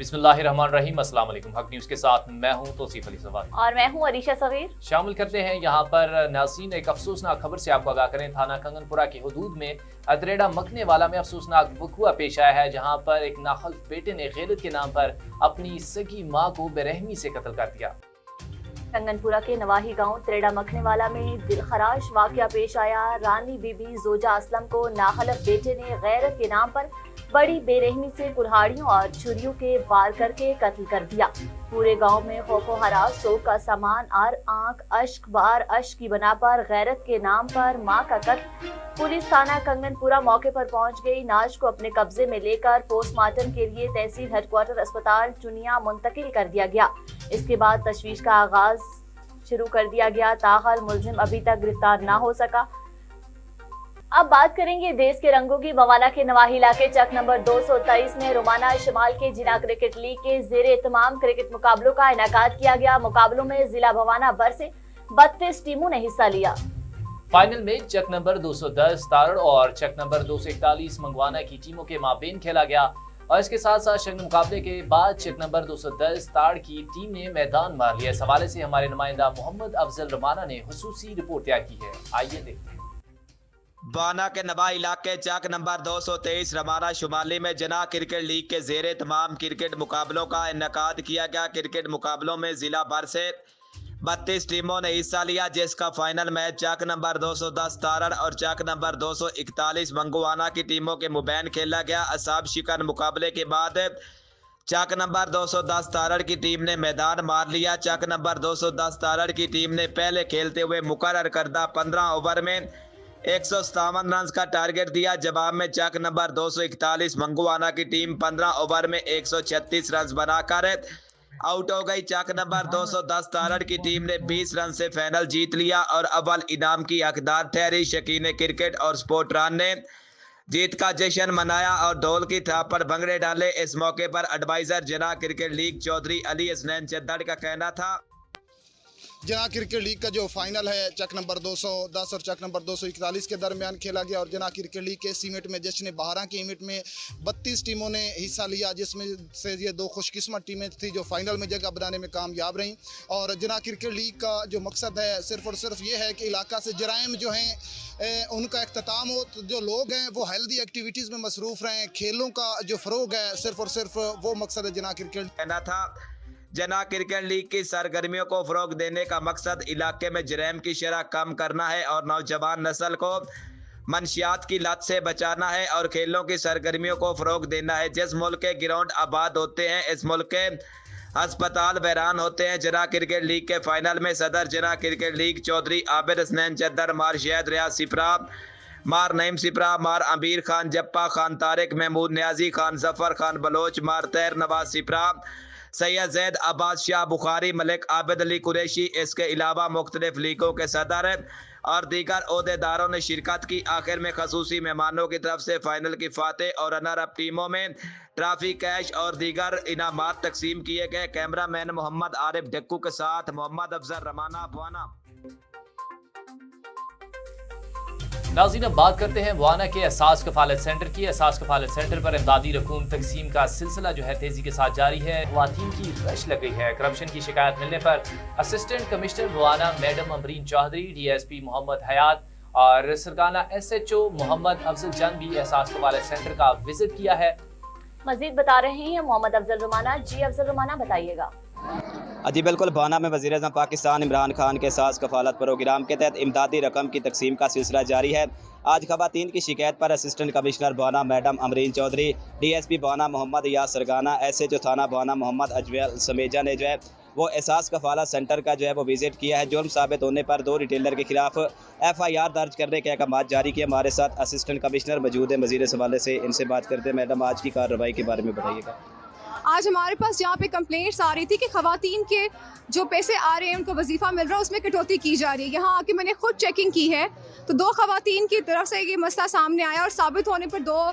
बिस्मिल्लाहिर्रहमानिर्रहीम। अस्सलाम वालेकुम। हक न्यूज़ के साथ मैं हूं तौसीफ अली सवार और मैं हूं अरीशा सगीर। शामिल करते हैं यहाँ पर नाज़रीन एक अफसोसनाक खबर से आपको आगाह करें। थाना कंगनपुरा की हदूद में अदरेड़ा मखने वाला में अफसोसनाक वक़ुआ पेश आया है, जहाँ पर एक नाखल्फ बेटे ने गैरत के नाम पर अपनी सगी माँ को बेरहमी से कत्ल कर दिया। कंगनपुरा के नवाही गांव त्रेड़ा मखनेवाला में दिलखराश वाकया पेश आया। रानी बीबी जोजा असलम को नाखल्फ बेटे ने गैरत के नाम पर बड़ी बेरहमी से कुल्हाड़ियों और छुरियों के वार करके कत्ल कर दिया। पूरे गांव में खौफो हरास, सोग का सामान और आंख अश्क बार अश्क की बना पर गैरत के नाम पर मां का कत्ल। पुलिस थाना कंगनपुरा मौके पर पहुंच गई। नाज को अपने कब्जे में लेकर पोस्टमार्टम के लिए तहसील हेडक्वार्टर अस्पताल चुनिया मुंतकिल कर दिया गया। इसके बाद तशवीश का आगाज शुरू कर दिया गया। ताहल मुलजिम अभी तक गिरफ्तार न हो सका। अब बात करेंगे देश के रंगों की। बवाना के नवाही इलाके चक नंबर 223 में रोमाना शमाल के जिला क्रिकेट लीग के जेरे तमाम क्रिकेट मुकाबलों का इनेकाद किया गया। मुकाबलों में जिला भवाना भर से 32 टीमों ने हिस्सा लिया। फाइनल में चक नंबर 210 तारड़ और चक नंबर 241 मंगवाना की टीमों के माबेन खेला गया। और इसके साथ साथ शगन मुकाबले के बाद चक नंबर 210 ताड़ की टीम ने मैदान मार लिया। इस हवाले से हमारे नुमाइंदा मोहम्मद अफजल रमाना ने हुसूसी रिपोर्ट तैयार की है, आइए देखते हैं। बाना के नवा इलाके चक नंबर 223 रमाना शुमाली में जना क्रिकेट लीग के जेरे तमाम क्रिकेट मुकाबलों का इनेकाद किया गया। क्रिकेट मुकाबलों में जिला भर से 32 टीमों ने हिस्सा लिया, जिसका फाइनल मैच चक नंबर 210 तारड़ और चक नंबर 241 मंगवाना की टीमों के मुबैन खेला गया। असाब शिकन मुकाबले के बाद चक नंबर 210 तारड़ की टीम ने मैदान मार लिया। चक नंबर 210 तारड़ की टीम ने पहले खेलते हुए मुकर्रर करदा 15 ओवर में 157 रन का टारगेट दिया। जवाब में चक नंबर 241 मंगवाना की टीम 15 ओवर में 136 रन बनाकर आउट हो गई। चक नंबर 210 तारड़ की टीम ने 20 रन से फाइनल जीत लिया और अव्वल इनाम की हकदार ठहरी। शकीन क्रिकेट और स्पोर्ट रन ने जीत का जश्न मनाया और ढोल की थाप पर भंगड़े डाले। इस मौके पर एडवाइजर जना क्रिकेट लीग चौधरी अली हसनैन चद्दड़ का कहना था, जना क्रिकेट लीग का जो फाइनल है चक नंबर 210 और चक नंबर 241 के दरमियान खेला गया। और जना क्रिकेट लीग के इस इवेंट में जश्न बहारा के इवेंट में 32 टीमों ने हिस्सा लिया, जिसमें से ये 2 खुशकिस्मत टीमें थी जो फाइनल में जगह बनाने में कामयाब रहीं। और जना क्रिकेट लीग का जो मकसद है सिर्फ और सिर्फ ये है कि इलाका से जराइम जो हैं उनका इख्तिताम हो, तो जो लोग हैं वो हेल्दी एक्टिविटीज़ में मसरूफ़ रहें, खेलों का जो फ़रोग है सिर्फ और सिर्फ वो मकसद है जना क्रिकेट। कहना था जना क्रिकेट लीग की सरगर्मियों को फ़रोग देने का मकसद इलाके में जराइम की शरह कम करना है और नौजवान नस्ल को मनशियात की लत से बचाना है और खेलों की सरगर्मियों को फ़रोग देना है। जिस मुल्क के ग्राउंड आबाद होते हैं, इस मुल्क के अस्पताल वैरान होते हैं। जना क्रिकेट लीग के फाइनल में सदर जना क्रिकेट लीग चौधरी आबिद हसनैन चद्दर, मार शहद रियाज सिपरा, मार नईम सिपरा, मार अमीर खान जप्पा खान, तारिक महमूद न्याजी खान, जफर खान बलोच, मार तैर नवाज सिपरा, सैयद जैद अब्बास शाह बुखारी, मलिक आबिद अली कुरैशी, इसके अलावा मुख्तलिफ लीगों के सदर और दीगर ओहदेदारों ने शिरकत की। आखिर में खसूसी मेहमानों की तरफ से फाइनल की फातेह और रनर अप टीमों में ट्रॉफी, कैश और दीगर इनामात तकसीम किए गए। कैमरा मैन मोहम्मद आरिफ डक्कू के साथ मोहम्मद अफजल रमाना, बवाना। नाज़रीन अब बात करते हैं बवाना के एहसास कफालत सेंटर की। एहसास कफालत सेंटर पर इमदादी रकूम तकसीम का सिलसिला जो है तेजी के साथ जारी है। ख़वातीन की रश लग गई है। करप्शन की शिकायत मिलने पर assistant commissioner Bawana madam Amreen Chaudhary, DSP Mohammad Hayat और सरकाना SHO मोहम्मद अफजल जंग भी एहसास कफालत सेंटर का विजिट किया है। मजीद बता रहे हैं मोहम्मद अफजल रमाना। जी अफजल रमाना, बताइएगा। जी बिल्कुल, बाना में वज़ीर-ए-आज़म पाकिस्तान इमरान खान के एहसास कफालत प्रोग्राम के तहत इमदादी रकम की तकसीम का सिलसिला जारी है। आज ख़वातीन की शिकायत पर असिस्टेंट कमिश्नर बाना मैडम अमरीन चौधरी, DSP बाना मोहम्मद या सरगाना, SHO थाना बाना मोहम्मद अजमेल समेजा ने जो है वो एहसास कफालत सेंटर का जो है वो विज़िट किया है। जुर्म साबित होने पर 2 रिटेलर के खिलाफ FIR दर्ज करने के अहकाम जारी किए। हमारे साथ असिस्टेंट कमिश्नर मौजूद है। मज़ीद इस हवाले से इनसे बात करते हैं। मैडम, आज की कार्रवाई के बारे में बताइएगा। आज हमारे पास यहाँ पे कंप्लेंट्स आ रही थी कि ख़वातीन के जो पैसे आ रहे हैं उनको वजीफ़ा मिल रहा है, उसमें कटौती की जा रही है। यहाँ आके मैंने खुद चेकिंग की है तो 2 ख़वातीन की तरफ से ये मसला सामने आया और साबित होने पर 2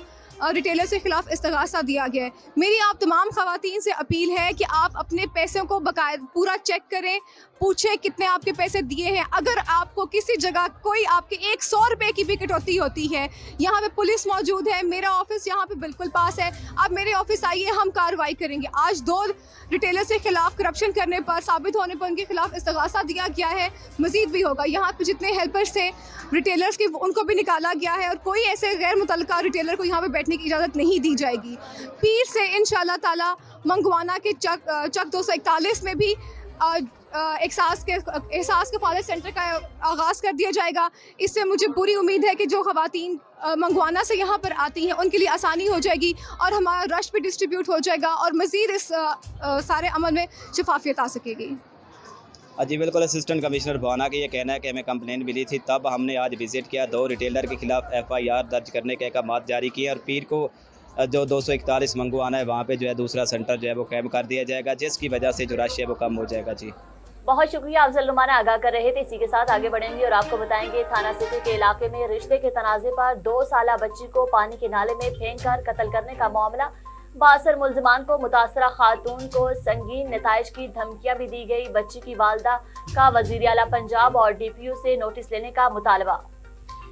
रिटेलर्स के खिलाफ इस्तगासा दिया गया है। मेरी आप तमाम ख़वातीन से अपील है कि आप अपने पैसों को बकायदा पूरा चेक करें, पूछे कितने आपके पैसे दिए हैं। अगर आपको किसी जगह कोई आपके 100 रुपए की भी कटौती होती है, यहाँ पे पुलिस मौजूद है, मेरा ऑफिस यहाँ पे बिल्कुल पास है, आप मेरे ऑफिस आइए, हम कार्रवाई करेंगे। आज 2 रिटेलर्स के खिलाफ करप्शन करने पर, साबित होने पर उनके खिलाफ इस्तगासा दिया गया है, मजीद भी होगा। यहाँ पे जितने हेल्पर्स थे रिटेलर्स के, उनको भी निकाला गया है और कोई ऐसे गैर मुतल्लिका रिटेलर को यहाँ पे बैठने की इजाज़त नहीं दी जाएगी। पीर से इंशाल्लाह ताला मंगवाना के चक 241 में भी एहसास कफालत सेंटर का आगाज़ कर दिया जाएगा। इससे मुझे पूरी उम्मीद है कि जो ख़वातीन मंगवाना से यहाँ पर आती हैं उनके लिए आसानी हो जाएगी और हमारा रश भी डिस्ट्रीब्यूट हो जाएगा और मज़ीद इस सारे अमल में शफाफियत आ सकेगी। जी बिल्कुल, असिस्टेंट कमिश्नर बवाना का ये कहना है कि हमें कंप्लेन मिली थी, तब हमने आज विज़िट किया, 2 रिटेलर के खिलाफ FIR दर्ज करने के अहकाम जारी किए और पीर को जो 241 मंगवाना है वहाँ पे जो है दूसरा सेंटर जो है वो कायम कर दिया जाएगा, जिसकी वजह से जो रश है वो कम हो जाएगा। जी बहुत शुक्रिया, अफजल नुमाना आगाह कर रहे थे। इसी के साथ आगे बढ़ेंगे और आपको बताएंगे थाना सिटी के इलाके में रिश्ते के तनाज़े पर 2 साला बच्ची को पानी के नाले में फेंक कर कत्ल करने का मामला। बासर मुल्जिमान को मुतासरा खातून को संगीन नताइज की धमकियां भी दी गई। बच्ची की वालदा का वज़ीर आला पंजाब और DPO से नोटिस लेने का मुतालबा।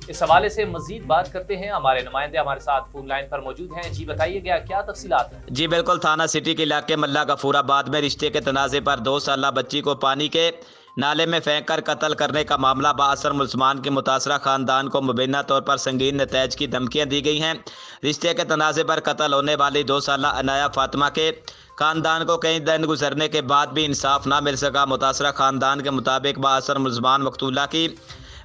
इस हवाले से मजीद बात करते हैं, हमारे नुमाइंदे हमारे साथ फोन लाइन पर मौजूद हैं। जी बताइएगा क्या तफसीलात हैं? जी बिल्कुल, थाना सिटी के इलाके मल्ला गफूराबाद में रिश्ते के तनाज़े पर 2 साला बच्ची को पानी के नाले में फेंक कर कत्ल करने का मामला। बासर मुसलमान के मुतासरा ख़ानदान को मुबैना तौर पर संगीन नतैज की धमकियाँ दी गई हैं। रिश्ते के तनाज़े पर कत्ल होने वाली 2 साला अनाया फातिमा के ख़ानदान को कई दिन गुजरने के बाद भी इंसाफ ना मिल सका। मुतासरा ख़ानदान के मुताबिक बासर मुसलमान मकतूला की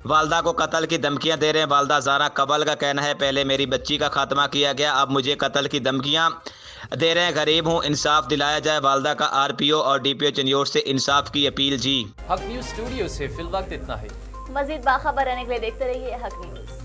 वालदा को कत्ल की धमकियां दे रहे हैं। वालदा ज़ारा कबल का कहना है, पहले मेरी बच्ची का खात्मा किया गया, अब मुझे कत्ल की धमकियां दे रहे हैं, गरीब हूं, इंसाफ दिलाया जाए। वालदा का RPO और DPO चंदियोड़ से इंसाफ की अपील। जी हक न्यूज़ स्टूडियो से फिलवक्त इतना ही। मजीद बाखबर रहने के लिए देखते रहिए हक न्यूज़।